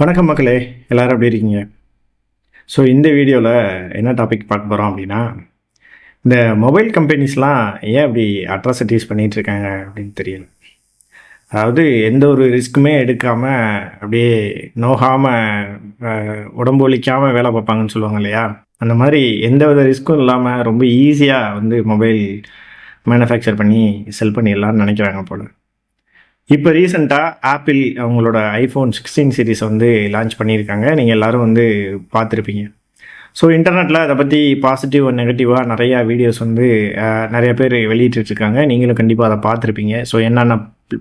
வணக்கம் மக்களே, எல்லோரும் எப்படி இருக்கீங்க? ஸோ இந்த வீடியோவில் என்ன டாபிக் பார்க்க போகிறோம் அப்படின்னா, இந்த மொபைல் கம்பெனிஸ்லாம் ஏன் அப்படி அட்ராசிட்டிஸ் பண்ணிகிட்ருக்காங்க அப்படின்னு தெரியல. அதாவது எந்த ஒரு ரிஸ்க்குமே எடுக்காமல் அப்படியே நோகாமல் உடம்பு ஒலிக்காமல் வேலை பார்ப்பாங்கன்னு சொல்லுவாங்க இல்லையா? அந்த மாதிரி எந்த வித ரிஸ்க்கும் இல்லாமல் ரொம்ப ஈஸியாக வந்து மொபைல் மேனுஃபேக்சர் பண்ணி செல் பண்ணிடலான்னு நினைக்கிறாங்க போல். இப்போ ரீசெண்டாக ஆப்பிள் அவங்களோட ஐஃபோன் 16 சீரீஸ் வந்து லான்ச் பண்ணியிருக்காங்க. நீங்கள் எல்லோரும் வந்து பார்த்துருப்பீங்க. ஸோ இன்டர்நெட்டில் அதை பற்றி பாசிட்டிவ் நெகட்டிவாக நிறையா வீடியோஸ் வந்து நிறைய பேர் வெளியிட்டுருக்காங்க. நீங்களும் கண்டிப்பாக அதை பார்த்துருப்பீங்க. ஸோ என்னென்ன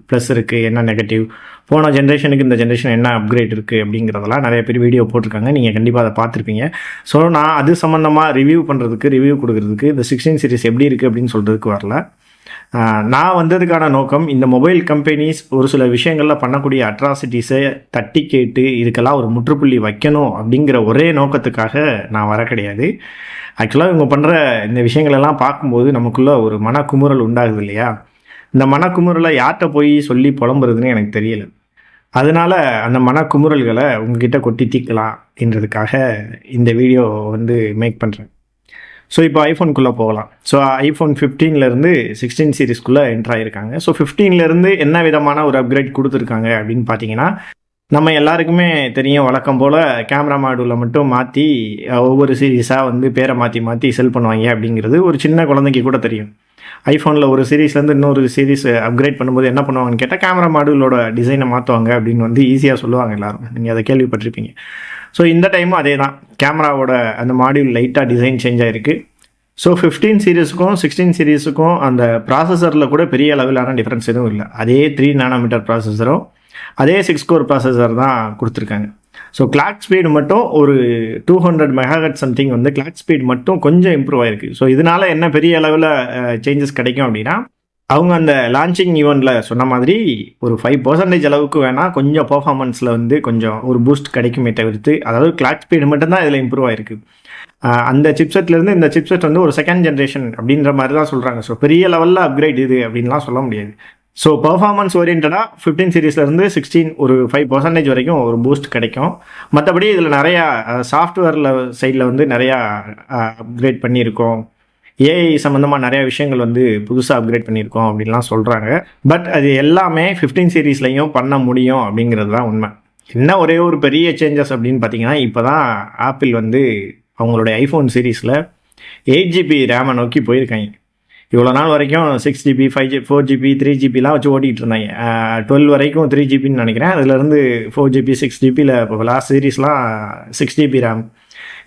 ப்ளஸ் இருக்குது, என்ன நெகட்டிவ், போன ஜென்ரேஷனுக்கு இந்த ஜென்ரேஷன் என்ன அப்கிரேட் இருக்குது அப்படிங்கிறதெல்லாம் நிறைய பேர் வீடியோ போட்டிருக்காங்க. நீங்கள் கண்டிப்பாக அதை பார்த்துருப்பீங்க. ஸோ நான் அது சம்மந்தமாக ரிவ்யூ கொடுக்குறதுக்கு இந்த 16 சீரீஸ் எப்படி இருக்குது அப்படின்னு சொல்கிறதுக்கு வரல. நான் வந்ததுக்கான நோக்கம், இந்த மொபைல் கம்பெனிஸ் ஒரு சில விஷயங்களில் பண்ணக்கூடிய அட்ராசிட்டிஸை தட்டி கேட்டு இதுக்கெல்லாம் ஒரு முற்றுப்புள்ளி வைக்கணும் அப்படிங்கிற ஒரே நோக்கத்துக்காக நான் வர கிடையாது. ஆக்சுவலாக இவங்க பண்ணுற இந்த விஷயங்களெல்லாம் பார்க்கும்போது நமக்குள்ளே ஒரு மனக்குமுறல் உண்டாகுது இல்லையா? இந்த மனக்குமுறலை யார்கிட்ட போய் சொல்லி புலம்புறதுன்னு எனக்கு தெரியல. அதனால் அந்த மனக்குமுறல்களை உங்ககிட்ட கொட்டி தீர்க்கலாம் அப்படின்றதுக்காக இந்த வீடியோ வந்து மேக் பண்ணுறேன். ஸோ இப்போ ஐஃபோனுக்குள்ளே போகலாம். ஸோ ஐஃபோன் 15லேருந்து 16 சீரீஸ்க்குள்ளே என்ட்ரு ஆகிருக்காங்க. ஸோ 15லேருந்து என்ன விதமான ஒரு அப்கிரேட் கொடுத்துருக்காங்க அப்படின்னு பார்த்தீங்கன்னா, நம்ம எல்லாருக்குமே தெரியும், வழக்கம் போல் கேமரா மாடியூலை மட்டும் மாற்றி ஒவ்வொரு சீரீஸாக வந்து பேரை மாற்றி செல் பண்ணுவாங்க அப்படிங்கிறது ஒரு சின்ன குழந்தைக்கு கூட தெரியும். ஐஃபோனில் ஒரு சீரீஸ்லேருந்து இன்னொரு சீரீஸ் அப்கிரேட் பண்ணும்போது என்ன பண்ணுவாங்கன்னு கேட்டால், கேமரா மாடியூலோட டிசைனை மாற்றுவாங்க அப்படின்னு வந்து ஈஸியாக சொல்லுவாங்க எல்லோரும். நீங்கள் அதை கேள்விப்பட்டிருப்பீங்க. ஸோ இந்த டைமும் அதே தான், கேமராவோட அந்த மாடியூல் லைட்டாக டிசைன் சேஞ்ச் ஆகிருக்கு. ஸோ 15 சீரீஸுக்கும் 16 சீரீஸுக்கும் அந்த ப்ராசஸரில் கூட பெரிய அளவிலான டிஃப்ரென்ஸ் எதுவும் இல்லை. அதே 3 நானோமீட்டர் ப்ராசஸரும் அதே 6 கோர் ப்ராசஸர் தான் கொடுத்துருக்காங்க. ஸோ கிளாக் ஸ்பீடு மட்டும் ஒரு 200 மெகாஹெர்ட்ஸ் சம்திங் வந்து கிளாக் ஸ்பீட் மட்டும் கொஞ்சம் இம்ப்ரூவ் ஆகிருக்கு. ஸோ இதனால் என்ன பெரிய அளவில் சேஞ்சஸ் கிடைக்கும் அப்படின்னா, அவங்க அந்த லான்ச்சிங் ஈவெண்ட்டில் சொன்ன மாதிரி ஒரு 5% அளவுக்கு வேணால் கொஞ்சம் பர்ஃபார்மன்ஸில் வந்து கொஞ்சம் ஒரு பூஸ்ட் கிடைக்குமே தவிர்த்து, அதாவது கிளாக் ஸ்பீடு மட்டும்தான் இதில் இம்ப்ரூவ் ஆகிருக்கு. அந்த சிப்செட்லேருந்து இந்த சிப்செட் வந்து ஒரு செகண்ட் ஜென்ரேஷன் அப்படின்ற மாதிரி தான் சொல்கிறாங்க. ஸோ பெரிய லெவலில் அப்கிரேட் இது அப்படின்லாம் சொல்ல முடியாது. ஸோ பர்ஃபார்மன்ஸ் ஓரியன்டாக 15 சீரீஸ்லேருந்து 16 ஒரு 5% வரைக்கும் ஒரு பூஸ்ட் கிடைக்கும். மற்றபடி இதில் நிறையா சாஃப்ட்வேரில் சைடில் வந்து நிறையா அப்கிரேட் பண்ணியிருக்கோம். ஏஐ சம்மந்தமாக நிறையா விஷயங்கள் வந்து புதுசாக அப்கிரேட் பண்ணியிருக்கோம் அப்படின்லாம் சொல்கிறாங்க. பட் அது எல்லாமே 15 சீரீஸ்லையும் பண்ண முடியும் அப்படிங்கிறது தான் உண்மை. என்ன ஒரே ஒரு பெரிய சேஞ்சஸ் அப்படின்னு பார்த்தீங்கன்னா, இப்போ தான் ஆப்பிள் வந்து அவங்களுடைய ஐஃபோன் சீரீஸில் 8GB ரேமை நோக்கி போயிருக்காங்க. இவ்வளோ நாள் வரைக்கும் 6GB 4GB 3GBலாம் வச்சு ஓட்டிகிட்டு இருந்தாங்க. 12 வரைக்கும் 3GBன்னு நினைக்கிறேன். அதுலேருந்து 4GB 6GBயில் இப்போ லாஸ்ட் சீரீஸ்லாம் 6GB ரேம்.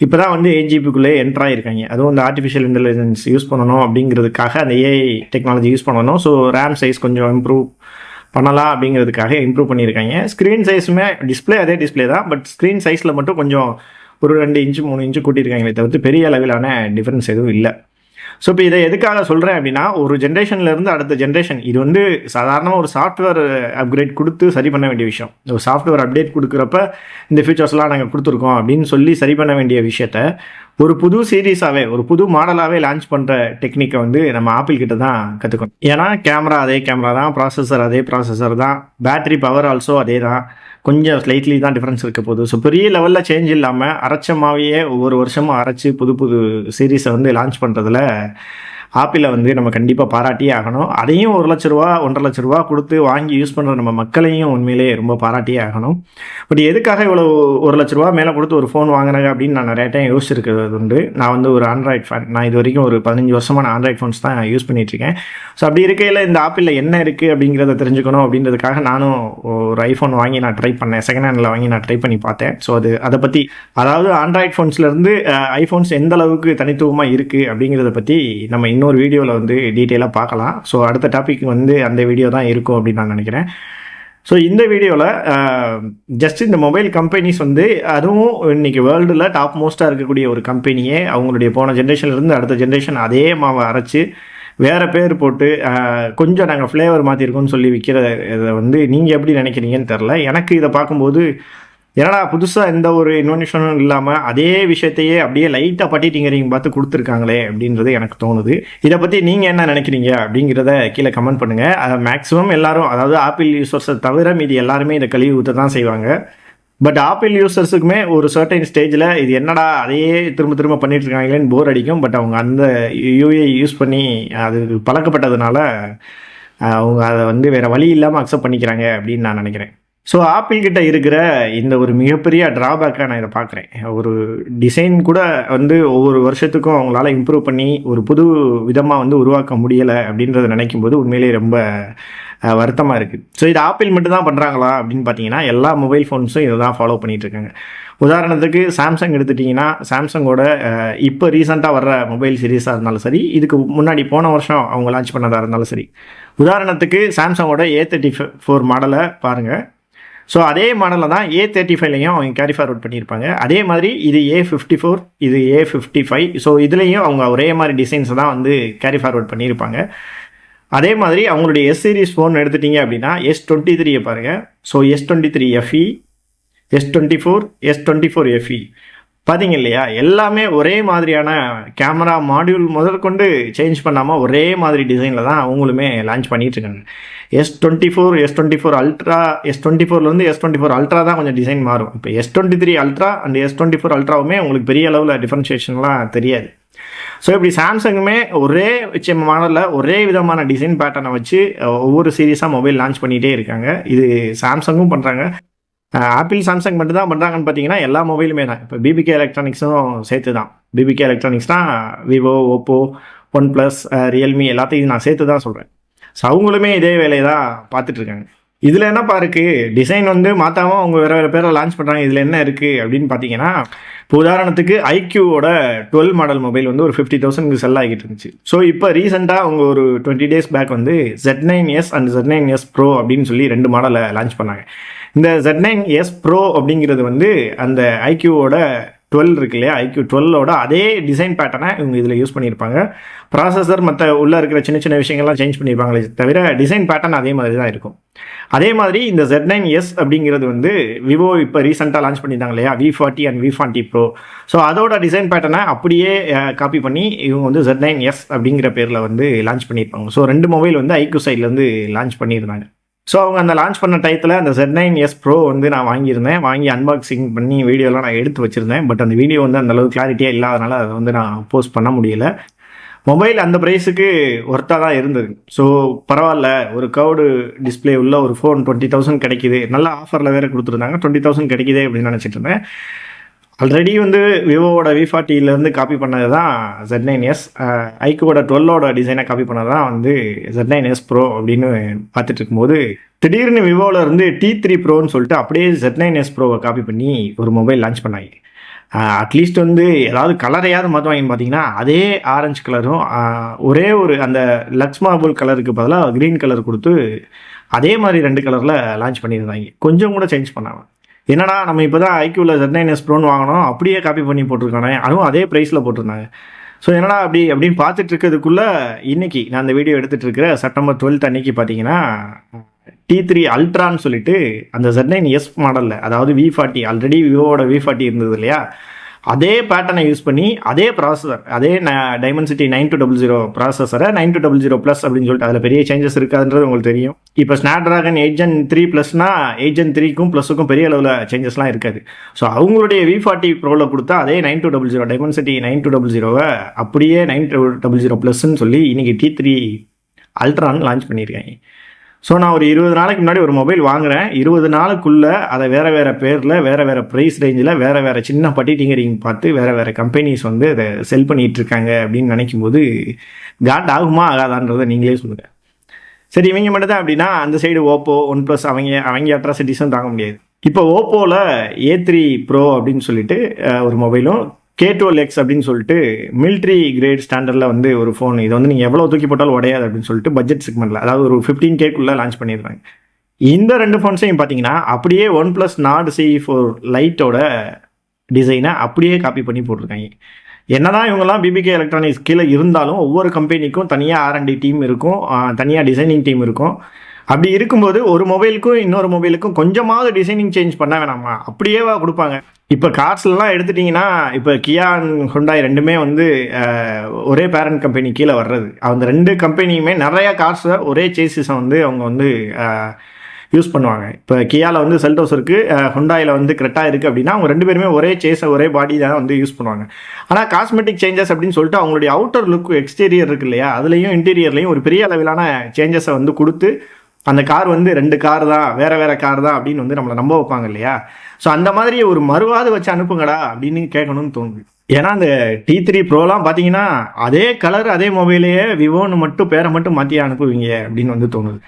இப்போ தான் வந்து 8GBக்குள்ளே என்ட்ராயிருக்காங்க. அதுவும் இந்த ஆர்டிஃபிஷியல் இன்டெலிஜென்ஸ் யூஸ் பண்ணணும் அப்படிங்கிறதுக்காக, அந்த ஏஐ டெக்னாலஜி யூஸ் பண்ணணும். ஸோ ரேம் சைஸ் கொஞ்சம் இம்ப்ரூவ் பண்ணலாம் அப்படிங்கிறதுக்காக இம்ப்ரூவ் பண்ணியிருக்காங்க. ஸ்க்ரீன் சைஸுமே டிஸ்பிளே அதே டிஸ்பிளே தான், பட் ஸ்க்ரீன் சைஸில் மட்டும் கொஞ்சம் ஒரு 2 இன்ச்சு 3 இன்ச்சு கூட்டியிருக்காங்களே தவிர்த்து பெரிய அளவிலான டிஃப்ரென்ஸ் எதுவும் இல்லை. ஸோ இப்போ இதை எதுக்காக சொல்கிறேன் அப்படின்னா, ஒரு ஜென்ரேஷன்லேருந்து அடுத்த ஜென்ரேஷன் இது வந்து சாதாரணமாக ஒரு சாஃப்ட்வேர் அப்கிரேட் கொடுத்து சரி பண்ண வேண்டிய விஷயம். ஒரு சாஃப்ட்வேர் அப்டேட் கொடுக்குறப்ப இந்த ஃபீச்சர்ஸ்லாம் நாங்கள் கொடுத்துருக்கோம் அப்படின்னு சொல்லி சரி பண்ண வேண்டிய விஷயத்த ஒரு புது சீரீஸாகவே, ஒரு புது மாடலாகவே லான்ச் பண்ணுற டெக்னிக்கை வந்து நம்ம ஆப்பிள் கிட்ட தான் கற்றுக்கணும். ஏன்னா கேமரா அதே கேமரா தான், ப்ராசஸர் அதே ப்ராசஸர் தான், பேட்டரி பவர் ஆல்சோ அதே தான், கொஞ்சம் ஸ்லைட்லி தான் டிஃப்ரென்ஸ் இருக்க போகுது. ஸோ பெரிய லெவலில் சேஞ்ச் இல்லாமல் அரைச்சமாவையே ஒவ்வொரு வருஷமும் அரைச்சி புது சீரீஸை வந்து லான்ச் பண்ணுறதுல ஆப்பிளை வந்து நம்ம கண்டிப்பாக பாராட்டியே ஆகணும். அதையும் 1 லட்ச ரூபா 1.5 லட்ச ரூபா கொடுத்து வாங்கி யூஸ் பண்ணுற நம்ம மக்களையும் உண்மையிலே ரொம்ப பாராட்டியே ஆகணும். பட் எதுக்காக இவ்வளோ 1 லட்ச ரூபா மேலே கொடுத்து ஒரு ஃபோன் வாங்கினாங்க அப்படின்னு நான் நிறைய டைம் யோசிச்சிருக்கிறது உண்டு. நான் வந்து ஒரு ஆண்ட்ராய்ட் ஃபேன். நான் இது வரைக்கும் ஒரு 15 வருஷமாக நான் ஆண்ட்ராய்ட் ஃபோன்ஸ் தான் யூஸ் பண்ணிகிட்ருக்கேன். ஸோ அப்படி இருக்கையில் இந்த ஆப்பிளில் என்ன இருக்குது அப்படிங்கிறத தெரிஞ்சுக்கணும் அப்படின்றதுக்காக நானும் ஒரு ஐஃபோன் வாங்கி நான் ட்ரை பண்ணேன். செகண்ட் ஹேண்டில் வாங்கி நான் ட்ரை பண்ணி பார்த்தேன். ஸோ அதை பற்றி, அதாவது ஆண்ட்ராய்ட் ஃபோன்ஸ்லேருந்து ஐஃபோன்ஸ் எந்த அளவுக்கு தனித்துவமாக இருக்குது அப்படிங்கிறத பற்றி நம்ம இன்னொரு வீடியோவில் வந்து டீட்டெயிலாக பார்க்கலாம். ஸோ அடுத்த டாபிக் வந்து அந்த வீடியோ தான் இருக்கும் அப்படின்னு நான் நினைக்கிறேன். ஸோ இந்த வீடியோவில் ஜஸ்ட் இந்த மொபைல் கம்பெனிஸ் வந்து, அதுவும் இன்றைக்கி வேர்ல்டில் டாப் மோஸ்ட்டாக இருக்கக்கூடிய ஒரு கம்பெனியே அவங்களுடைய போன ஜென்ரேஷன்லேருந்து அடுத்த ஜென்ரேஷன் அதே மாவை அரைச்சி வேறு பேர் போட்டு கொஞ்சம் நாங்கள் ஃப்ளேவர் மாற்றிருக்கோம்னு சொல்லி விற்கிற இதை வந்து நீங்கள் எப்படி நினைக்கிறீங்கன்னு தெரில. எனக்கு இதை பார்க்கும்போது ஏன்னா புதுசாக எந்த ஒரு இன்வென்ஷனும் இல்லாமல் அதே விஷயத்தையே அப்படியே லைட்டாக பட்டிட்டிங்கிறீங்க பார்த்து கொடுத்துருக்காங்களே அப்படின்றது எனக்கு தோணுது. இதை பற்றி நீங்கள் என்ன நினைக்கிறீங்க அப்படிங்கிறத கீழே கமெண்ட் பண்ணுங்கள். மேக்ஸிமம் எல்லாரும், அதாவது ஆப்பிள் யூசர்ஸை தவிர மீதி எல்லாருமே இதை கழுவி ஊற்ற தான் செய்வாங்க. பட் ஆப்பிள் யூசர்ஸுக்குமே ஒரு சர்டைன் ஸ்டேஜில் இது என்னடா அதையே திரும்ப திரும்ப பண்ணிட்டு இருக்காங்களேன்னு போர் அடிக்கும். பட் அவங்க அந்த யூஏ யூஸ் பண்ணி அது பழக்கப்பட்டதுனால அவங்க அதை வந்து வேறு வழி இல்லாமல் அக்செப்ட் பண்ணிக்கிறாங்க அப்படின்னு நான் நினைக்கிறேன். ஸோ ஆப்பிள் கிட்ட இருக்கிற இந்த ஒரு மிகப்பெரிய ட்ராபேக்காக நான் இதை பார்க்குறேன். ஒரு டிசைன் கூட வந்து ஒவ்வொரு வருஷத்துக்கும் அவங்களால இம்ப்ரூவ் பண்ணி ஒரு புது விதமாக வந்து உருவாக்க முடியலை அப்படின்றத நினைக்கும் போது உண்மையிலேயே ரொம்ப வருத்தமாக இருக்குது. ஸோ இது ஆப்பிள் மட்டும் தான் பண்ணுறாங்களா அப்படின்னு பார்த்தீங்கன்னா எல்லா மொபைல் ஃபோன்ஸும் இதை தான் ஃபாலோ பண்ணிகிட்ருக்காங்க. உதாரணத்துக்கு சாம்சங் எடுத்துட்டிங்கன்னா சாம்சங்கோட இப்போ ரீசெண்டாக வர்ற மொபைல் சீரீஸாக இருந்தாலும் சரி, இதுக்கு முன்னாடி போன வருஷம் அவங்க லான்ச் பண்ணதாக இருந்தாலும் சரி, உதாரணத்துக்கு சாம்சங்கோட A34 மாடலை பாருங்கள். ஸோ அதே மாடலில் தான் A35லையும் அவங்க கேரி ஃபார்வர்ட் பண்ணியிருப்பாங்க. அதே மாதிரி இது A54, இது A55. ஸோ இதுலேயும் அவங்க ஒரே மாதிரி டிசைன்ஸை தான் வந்து கேரி ஃபார்வர்ட் பண்ணியிருப்பாங்க. அதே மாதிரி அவங்களுடைய எஸ் சீரிஸ் ஃபோன் எடுத்துட்டிங்க அப்படின்னா S23 பாருங்கள். So S23 FE, S24, S24 FE பார்த்தீங்க இல்லையா, எல்லாமே ஒரே மாதிரியான கேமரா மாடியூல் முதற்கொண்டு சேஞ்ச் பண்ணாமல் ஒரே மாதிரி டிசைனில் தான் அவங்களுமே லான்ச் பண்ணிகிட்ருக்காங்க. S24, S24 ultra, S24லேருந்து S24 ultra தான் கொஞ்சம் டிசைன் மாறும். இப்போ S23 அல்ட்ரா அண்ட் S24 அல்ட்ராவுமே உங்களுக்கு பெரிய அளவில் டிஃப்ரென்ஷியேஷன்லாம் தெரியாது. ஸோ இப்படி சாம்சங்குமே ஒரே மாடலில் ஒரே விதமான டிசைன் பேட்டர்னை வச்சு ஒவ்வொரு சீரீஸாக மொபைல் லான்ச் பண்ணிகிட்டே இருக்காங்க. இது சாம்சங்கும் பண்ணுறாங்க. ஆப்பிள் சாம்சங் மட்டும் தான் பண்ணுறாங்கன்னு பார்த்தீங்கன்னா எல்லா மொபைலுமே தான். இப்போ பிபிகே எலக்ட்ரானிக்ஸும் சேர்த்து தான். பிபிகே எலக்ட்ரானிக்ஸ்னால் விவோ, ஓப்போ, OnePlus, ரியல்மி எல்லாத்தையும் நான் சேர்த்து தான் சொல்கிறேன். ஸோ அவங்களுமே இதே வேலையை தான் பார்த்துட்ருக்காங்க. இதில் என்னப்பா இருக்குது, டிசைன் வந்து மாற்றாமல் அவங்க வேறு வேறு பேரை லான்ச் பண்ணுறாங்க, இதில் என்ன இருக்குது அப்படின்னு பார்த்தீங்கன்னா, இப்போ உதாரணத்துக்கு ஐக்யூவோட 12 மாடல் மொபைல் வந்து ஒரு 50,000க்கு செல் ஆகிட்டு இருந்துச்சு. ஸோ இப்போ ரீசெண்டாக அவங்க ஒரு 20 days பேக் வந்து Z9S அண்ட் Z9S Pro அப்படின்னு சொல்லி 2 மாடலை லான்ச் பண்ணாங்க. இந்த Z9S Pro அப்படிங்கிறது வந்து அந்த ஐக்யூவோட 12 இருக்கு இல்லையா, ஐக்யூ 12ஓட அதே டிசைன் பேட்டர்னை இவங்க இதில் யூஸ் பண்ணியிருப்பாங்க. ப்ராசஸர் மற்ற உள்ளே இருக்கிற சின்ன சின்ன விஷயங்கள்லாம் சேஞ்ச் பண்ணியிருப்பாங்களே தவிர டிசைன் பேட்டர்ன் அதே மாதிரி தான் இருக்கும். அதே மாதிரி இந்த Z9S அப்படிங்கிறது வந்து விவோ இப்போ ரீசெண்டாக லான்ச் பண்ணியிருந்தாங்க இல்லையா, V40 and V40 Pro. So அதோட டிசைன் பேட்டர்னை அப்படியே காப்பி பண்ணி இவங்க வந்து Z9S அப்படிங்கிற பேரில் வந்து லான்ச் பண்ணியிருப்பாங்க. ஸோ 2 மொபைல் வந்து ஐக்யூ சைட்லேருந்து லான்ச் பண்ணியிருந்தாங்க. ஸோ அவங்க அந்த லான்ச் பண்ண டயத்தில் அந்த Z9S Pro வந்து நான் வாங்கியிருந்தேன். வாங்கி அன்பாக்சிங் பண்ணி வீடியோலாம் நான் எடுத்து வச்சுருந்தேன். பட் அந்த வீடியோ வந்து அந்தளவுக்கு கிளாரிட்டியாக இல்லாதனால அதை வந்து நான் போஸ்ட் பண்ண முடியல. மொபைல் அந்த ப்ரைஸுக்கு ஒர்த்தாக தான் இருந்தது. ஸோ பரவாயில்ல, ஒரு கர்வ்டு டிஸ்பிளே உள்ள ஒரு ஃபோன் 20,000 கிடைக்கிது, நல்ல ஆஃபரில் வேறு கொடுத்துருந்தாங்க, 20,000 கிடைக்கிதே அப்படின்னு நினச்சிட்டு இருந்தேன். ஆல்ரெடி வந்து விவோவோட V40லேருந்து காப்பி பண்ணது தான் Z9S, ஐக்யூவோட 12ஓட டிசைனை காப்பி பண்ணது தான் வந்து Z9S Pro அப்படின்னு பார்த்துட்டு இருக்கும்போது திடீர்னு விவோவில் இருந்து T3 Proன்னு சொல்லிட்டு அப்படியே Z9S Proவை காப்பி பண்ணி ஒரு மொபைல் லான்ச் பண்ணாங்க. அட்லீஸ்ட் வந்து ஏதாவது கலரையாவது மாற்றுவாங்கன்னு பார்த்தீங்கன்னா அதே ஆரஞ்சு கலரும் ஒரே ஒரு அந்த லக்ஸ் மார்பிள் கலருக்கு பதிலாக க்ரீன் கலர் கொடுத்து அதே மாதிரி 2 கலரில் லான்ச் பண்ணியிருந்தாங்க. கொஞ்சம் கூட சேஞ்ச் பண்ணாங்க. என்னடா நம்ம இப்போ தான் ஐக்யூவில் Z9S Proன்னு வாங்கினோம், அப்படியே காப்பி பண்ணி போட்டிருக்கானே, அதுவும் அதே ப்ரைஸில் போட்டிருந்தாங்க. ஸோ என்னடா அப்படின்னு பார்த்துட்டு இருக்கிறதுக்குள்ளே இன்றைக்கி நான் அந்த வீடியோ எடுத்துகிட்டு இருக்கிற September 12 அன்னைக்கு பார்த்தீங்கன்னா T3 அல்ட்ரான்னு சொல்லிட்டு அந்த Z9S மாடலில், அதாவது V40, ஆல்ரெடி விவோவோட V40 இருந்தது இல்லையா, அதே பேட்டர்னை யூஸ் பண்ணி அதே ப்ராசஸர், அதே டைமென்சிட்டி 9200 ப்ராசஸரை 9200+ அப்படின்னு சொல்லிட்டு அதில் பெரிய சேஞ்சஸ் இருக்காதுன்றது உங்களுக்கு தெரியும். இப்போ Snapdragon 8 Gen 3 ப்ளஸ்னா 8 Gen 3க்கும் +க்கும் பெரிய அளவில் சேஞ்சஸ்லாம் இருக்காது. ஸோ அவங்களுடைய V40 Proவில் கொடுத்தா அதே 9200 டைமென்சிட்டி 9200வை அப்படியே 9200+ன்னு சொல்லி இன்றைக்கி T3 அல்ட்ரான்னு லான்ச் பண்ணியிருக்காங்க. ஸோ நான் ஒரு 20 நாளைக்கு முன்னாடி ஒரு மொபைல் வாங்குகிறேன். 20 நாளுக்குள்ளே அதை வேறு வேறு பேரில் வேறு வேறு ப்ரைஸ் ரேஞ்சில் வேறு வேறு சின்ன பட்டி டிங்கரிங் பார்த்து வேறு வேறு கம்பெனிஸ் வந்து அதை செல் பண்ணிகிட்ருக்காங்க அப்படின்னு நினைக்கும் போது காட் ஆகுமா ஆகாதான்றதை நீங்களே சொல்லுங்கள். சரி, இவங்க மட்டும் தான் அப்படின்னா அந்த சைடு ஓப்போ, OnePlus அவங்க அட்ராசிட்டிஸும் தாங்க முடியாது. இப்போ ஓப்போவில் A3 Pro அப்படின்னு சொல்லிட்டு ஒரு மொபைலும், K12X அப்படின்னு சொல்லிட்டு மிலிட்ரி கிரேட் ஸ்டாண்டர்டில் வந்து ஒரு ஃபோன், இது வந்து நீங்கள் எவ்வளோ தூக்கி போட்டாலும் உடையாது அப்படின்னு சொல்லிட்டு பட்ஜெட் செக்மெண்ட்டில், அதாவது ஒரு 15Kக்குள்ளே லான்ச் பண்ணியிருக்காங்க. இந்த 2 ஃபோன்ஸையும் பார்த்தீங்கன்னா அப்படியே OnePlus Nord CE4 லைட்டோட டிசைனை அப்படியே காப்பி பண்ணி போட்டிருக்காங்க. என்னதான் இவங்கெல்லாம் பிபிகே எலக்ட்ரானிக்ஸ் கீழே இருந்தாலும் ஒவ்வொரு கம்பெனிக்கும் தனியாக R&D டீம் இருக்கும், தனியாக டிசைனிங் டீம் இருக்கும். அப்படி இருக்கும்போது ஒரு மொபைலுக்கும் இன்னொரு மொபைலுக்கும் கொஞ்சமாவது டிசைனிங் சேஞ்ச் பண்ண வேணாமா, அப்படியேவா கொடுப்பாங்க. இப்போ கார்ஸ்லாம் எடுத்துட்டிங்கன்னா இப்போ கியா ஹுண்டாய் ரெண்டுமே வந்து ஒரே பேரண்ட் கம்பெனி கீழே வர்றது. அந்த 2 கம்பெனியுமே நிறையா கார்ஸை ஒரே சேசிஸை வந்து அவங்க வந்து யூஸ் பண்ணுவாங்க. இப்போ கியாவில் வந்து செல்டோஸ் இருக்குது, ஹுண்டாயில் வந்து கிரெட்டா இருக்குது அப்படின்னா அவங்க 2 பேருமே ஒரே சேஸை ஒரே பாடி தான் வந்து யூஸ் பண்ணுவாங்க. ஆனால் காஸ்மெட்டிக் சேஞ்சஸ் அப்படின்னு சொல்லிட்டு அவங்களுடைய அவுட்டர் லுக் எக்ஸ்டீரியர் இருக்கு இல்லையா, அதுலேயும் இன்டீரியர்லையும் ஒரு பெரிய அளவிலான சேஞ்சஸை வந்து கொடுத்து அந்த கார் வந்து 2 கார் தான், வேற கார் தான் அப்படின்னு வந்து நம்மளை நம்ப வைப்பாங்க இல்லையா. ஸோ அந்த மாதிரி ஒரு மறுவாது வச்சு அனுப்புங்கடா அப்படின்னு கேட்கணும்னு தோணுது. ஏன்னா அந்த T3 ப்ரோலாம் பார்த்தீங்கன்னா அதே கலர் அதே மொபைலையே விவோன்னு மட்டும் பேரை மட்டும் மாற்றி அனுப்புவீங்க அப்படின்னு வந்து தோணுது.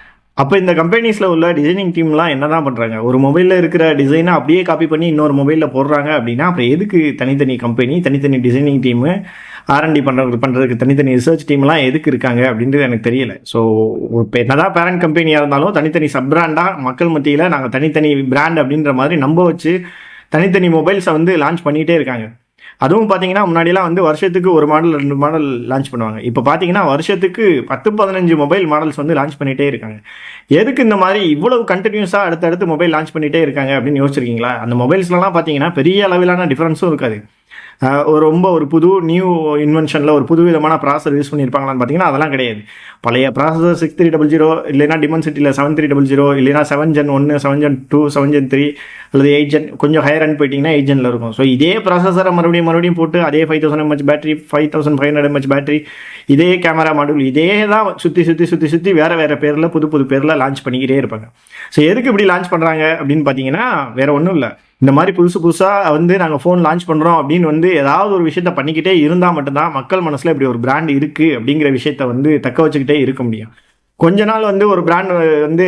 அப்போ இந்த கம்பெனிஸில் உள்ள டிசைனிங் டீம்லாம் என்ன தான் பண்ணுறாங்க, ஒரு மொபைலில் இருக்கிற டிசைனை அப்படியே காப்பி பண்ணி இன்னொரு மொபைலில் போடுறாங்க அப்படின்னா அப்புறம் எதுக்கு தனித்தனி கம்பெனி, தனித்தனி டிசைனிங் டீமு, R&D பண்ணுறதுக்கு தனித்தனி ரிசர்ச் டீம்லாம் எதுக்கு இருக்காங்க அப்படின்றது எனக்கு தெரியல. ஸோ இப்போ என்னதான் பேரண்ட் கம்பெனியாக இருந்தாலும் தனித்தனி சப் பிராண்டாக மக்கள் மத்தியில் நாங்கள் தனித்தனி பிராண்ட் அப்படின்ற மாதிரி நம்ப வச்சு தனித்தனி மொபைல்ஸை வந்து லான்ச் பண்ணிகிட்டே இருக்காங்க. அதுவும் பார்த்தீங்கன்னா முன்னாடிலாம் வந்து வருஷத்துக்கு 1 மாடல் 2 மாடல் லான்ச் பண்ணுவாங்க. இப்போ பார்த்தீங்கன்னா வருஷத்துக்கு 10-15 மொபைல் மாடல்ஸ் வந்து லான்ச் பண்ணிகிட்டே இருக்காங்க. எதுக்கு இந்த மாதிரி இவ்வளவு கண்டினியூஸாக அடுத்தடுத்து மொபைல் லான்ச் பண்ணிகிட்டே இருக்காங்க அப்படின்னு யோசிச்சிருக்கீங்களா? அந்த மொபைல்ஸ்லாம் பார்த்தீங்கன்னா பெரிய அளவிலான டிஃப்ரென்ஸும் இருக்காது. ஒரு புது நியூ இன்வென்ஷனில் ஒரு புது விதமான ப்ராசஸர் யூஸ் பண்ணியிருப்பாங்களான்னு பார்த்தீங்கன்னா அதெல்லாம் கிடையாது. பழைய ப்ராசஸர் 6300 இல்லைனா டிமென்சிட்டியில் 7300 இல்லைனா 7 Gen 1 7 Gen 2 7 Gen 3 அல்லது 8 Gen கொஞ்சம் ஹையர் அண்ட் போயிட்டிங்கன்னா 8 Genல இருக்கும். ஸோ இதே ப்ராசஸரை மறுபடியும் போட்டு அதே 5000 mAh பேட்டரி 5500 mAh பேட்டரி இதே கேமரா மாடியூல் இதே தான் சுற்றி வேறு பேரில் புது பேரில் லான்ச் பண்ணிக்கிட்டே இருப்பாங்க. ஸோ எதுக்கு இப்படி லான்ச் பண்ணுறாங்க அப்படின்னு பார்த்தீங்கன்னா வேறு ஒன்றும் இல்லை, இந்த மாதிரி புதுசாக வந்து நாங்கள் ஃபோன் லான்ச் பண்ணுறோம் அப்படின்னு வந்து ஏதாவது ஒரு விஷயத்த பண்ணிக்கிட்டே இருந்தால் மட்டும்தான் மக்கள் மனசில் இப்படி ஒரு பிராண்ட் இருக்குது அப்படிங்கிற விஷயத்த வந்து தக்க வச்சுக்கிட்டே இருக்க முடியும். கொஞ்ச நாள் வந்து ஒரு பிராண்ட் வந்து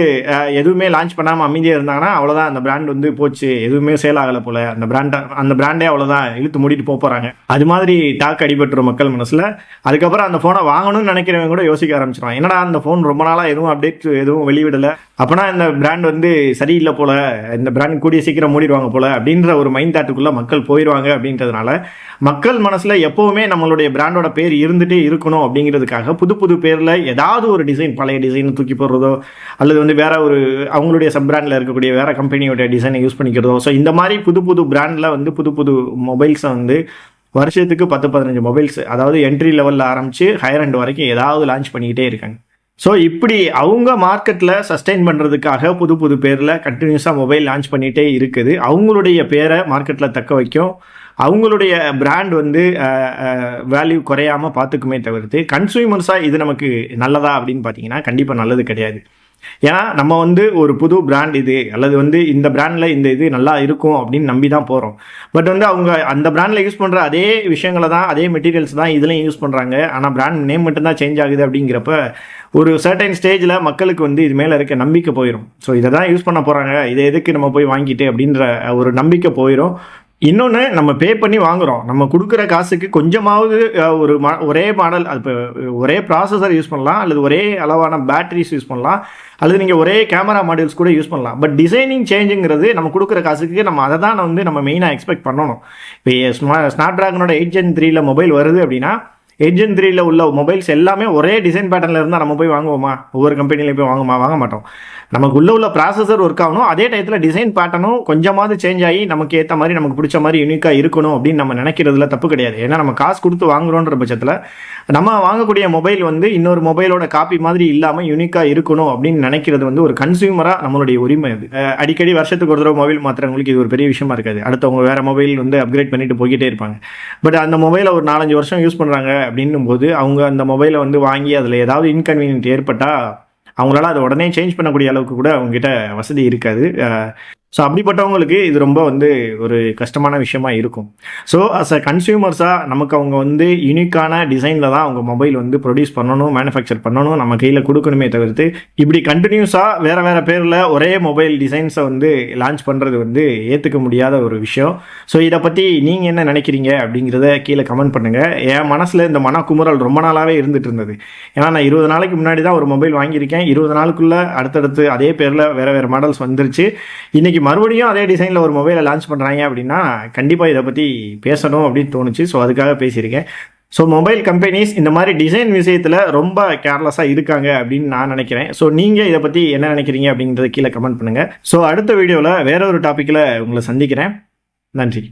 எதுவுமே லான்ச் பண்ணாமல் அமைதியாக இருந்தாங்கன்னா அவ்வளோதான், அந்த பிராண்ட் வந்து போச்சு, எதுவுமே சேல் ஆகலை போல், அந்த பிராண்டே அவ்வளோதான் இழுத்து மூடிட்டு போகிறாங்க. அது மாதிரி டாக் அடிபட்டுரும் மக்கள் மனசில். அதுக்கப்புறம் அந்த ஃபோனை வாங்கணும்னு நினைக்கிறவங்க கூட யோசிக்க ஆரம்பிச்சிடுவான், என்னடா அந்த ஃபோன் ரொம்ப நாளாக எதுவும் அப்டேட் எதுவும் வெளியிடலை, அப்போனா இந்த பிராண்ட் வந்து சரியில்லை போல், இந்த பிராண்ட் கூடிய சீக்கிரம் மூடிடுவாங்க போல் அப்படின்ற ஒரு மைண்ட் தாட்டுக்குள்ளே மக்கள் போயிடுவாங்க. அப்படின்றதுனால மக்கள் மனசில் எப்போவுமே நம்மளுடைய பிராண்டோட பேர் இருந்துகிட்டே இருக்கணும் அப்படிங்கிறதுக்காக புது பேரில் ஏதாவது ஒரு டிசைன், பழைய டிசைனை தூக்கி போடுறதோ அல்லது வந்து வேற ஒரு அவங்களுடைய சப் பிராண்டில் இருக்கக்கூடிய வேற கம்பெனியோட டிசைனை யூஸ் பண்ணிக்கிறதோ. ஸோ இந்த மாதிரி புது பிராண்டில் வந்து புது மொபைல்ஸை வந்து வருஷத்துக்கு 10-15 மொபைல்ஸ், அதாவது என்ட்ரி லெவலில் ஆரம்பித்து ஹையர் அண்ட் வரைக்கும் ஏதாவது லான்ச் பண்ணிக்கிட்டே இருக்காங்க. ஸோ இப்படி அவங்க மார்க்கெட்டில் சஸ்டெயின் பண்ணுறதுக்காக புது பேரில் கண்டினியூஸாக மொபைல் லான்ச் பண்ணிகிட்டே இருக்குது. அவங்களுடைய பேரை மார்க்கெட்டில் தக்க வைக்கும், அவங்களுடைய பிராண்ட் வந்து வேல்யூ குறையாமல் பார்த்துக்குமே தவிர்த்து கன்சூமர்ஸாக இது நமக்கு நல்லதா அப்படின்னு பார்த்தீங்கன்னா கண்டிப்பாக நல்லது கிடையாது. ஏன்னா நம்ம வந்து ஒரு புது பிராண்ட் இது அல்லது வந்து இந்த பிராண்டில் இந்த இது நல்லா இருக்கும் அப்படின்னு நம்பி தான் போகிறோம். பட் வந்து அவங்க அந்த பிராண்டில் யூஸ் பண்ணுற அதே விஷயங்களை தான், அதே மெட்டீரியல்ஸ் தான் இதுலையும் யூஸ் பண்ணுறாங்க. ஆனால் பிராண்ட் நேம் மட்டும்தான் சேஞ்ச் ஆகுது. அப்படிங்கிறப்ப ஒரு சர்டைன் ஸ்டேஜில் மக்களுக்கு வந்து இது மேலே இருக்க நம்பிக்கை போயிடும். ஸோ இதை தான் யூஸ் பண்ண போகிறாங்க, இதை எதுக்கு நம்ம போய் வாங்கிட்டு அப்படின்ற ஒரு நம்பிக்கை போயிடும். இன்னொன்று, நம்ம பே பண்ணி வாங்குகிறோம், நம்ம கொடுக்குற காசுக்கு கொஞ்சமாவது ஒரே மாடல், அது இப்போ ஒரே ப்ராசஸர் யூஸ் பண்ணலாம் அல்லது ஒரே அளவான பேட்டரிஸ் யூஸ் பண்ணலாம் அல்லது நீங்கள் ஒரே கேமரா மாடியூல்ஸ் கூட யூஸ் பண்ணலாம். பட் டிசைனிங் சேஞ்சுங்கிறது நம்ம கொடுக்குற காசுக்கு நம்ம அதை தான் வந்து நம்ம மெயினாக எக்ஸ்பெக்ட் பண்ணணும். இப்போ ஸ்னாப் ட்ராகனோட 8 Gen 3 மொபைல் வருது அப்படின்னா 8 Gen 3 உள்ள மொபைல்ஸ் எல்லாமே ஒரே டிசைன் பேட்டர்னில் இருந்தால் நம்ம போய் வாங்குவோமா? ஒவ்வொரு கம்பெனிலையும் போய் வாங்க மாட்டோம். நமக்கு உள்ள ப்ராசஸர் ஒர்க் ஆகணும், அதே டயத்தில் டிசைன் பேட்டர்னும் கொஞ்சமாவது சேஞ்ச் ஆகி நமக்கு ஏற்ற மாதிரி நமக்கு பிடிச்ச மாதிரி யூனிக்காக இருக்கணும் அப்படின்னு நம்ம நினைக்கிறதுல தப்பு கிடையாது. ஏன்னா நம்ம காசு கொடுத்து வாங்குறோன்ற பட்சத்தில் நம்ம வாங்கக்கூடிய மொபைல் வந்து இன்னொரு மொபைலோட காப்பி மாதிரி இல்லாமல் யூனிக்காக இருக்கணும் அப்படின்னு நினைக்கிறது வந்து ஒரு கன்சியூமராக நம்மளுடைய உரிமை. அது அடிக்கடி வருஷத்துக்கு ஒரு தடவை மொபைல் மாற்றுறவங்களுக்கு இது ஒரு பெரிய விஷயமா இருக்காது. அடுத்தவங்க வேறு மொபைல் வந்து அப்கிரேட் பண்ணிட்டு போய்கிட்டே இருப்பாங்க. பட் அந்த மொபைலை ஒரு 4-5 வருஷம் யூஸ் பண்ணுறாங்க அப்படின்னும் போது அவங்க அந்த மொபைலை வந்து வாங்கி அதில் ஏதாவது இன்கன்வீனியன்ட் ஏற்பட்டால் அவங்களால அதை உடனே சேஞ்ச் பண்ணக்கூடிய அளவுக்கு கூட அவங்ககிட்ட வசதி இருக்காது. ஸோ அப்படிப்பட்டவங்களுக்கு இது ரொம்ப வந்து ஒரு கஷ்டமான விஷயமா இருக்கும். ஸோ அஸ் அ கன்சியூமர்ஸாக நமக்கு அவங்க வந்து யூனிக்கான டிசைனில் தான் அவங்க மொபைல் வந்து ப்ரொடியூஸ் பண்ணணும், மேனுஃபேக்சர் பண்ணணும், நம்ம கையில் கொடுக்கணுமே தவிர்த்து இப்படி கண்டினியூஸாக வேறு பேரில் ஒரே மொபைல் டிசைன்ஸை வந்து லான்ச் பண்ணுறது வந்து ஏற்றுக்க முடியாத ஒரு விஷயம். ஸோ இதை பற்றி நீங்கள் என்ன நினைக்கிறீங்க அப்படிங்கிறத கீழே கமெண்ட் பண்ணுங்கள். என் மனசில் இந்த மனக்குமுறல் ரொம்ப நாளாகவே இருந்துகிட்டு இருந்தது. ஏன்னா நான் 20 நாளைக்கு முன்னாடி தான் ஒரு மொபைல் வாங்கியிருக்கேன். 20 நாளுக்குள்ளே அடுத்தடுத்து அதே பேரில் வேறு மாடல்ஸ் வந்துருச்சு. இன்றைக்கி மறுபடியும் அதே டிசைனில் ஒரு மொபைலை லான்ச் பண்ணுறாங்க அப்படின்னா கண்டிப்பாக இதை பற்றி பேசணும் அப்படின்னு தோணுச்சு. ஸோ அதுக்காக பேசியிருக்கேன். ஸோ மொபைல் கம்பெனிஸ் இந்த மாதிரி டிசைன் விஷயத்தில் ரொம்ப கேர்லெஸ்ஸாக இருக்காங்க அப்படின்னு நான் நினைக்கிறேன். ஸோ நீங்கள் இதை பற்றி என்ன நினைக்கிறீங்க அப்படின்றத கீழே கமெண்ட் பண்ணுங்கள். ஸோ அடுத்த வீடியோவில் வேற ஒரு டாப்பிக்கில் உங்களை சந்திக்கிறேன். நன்றி.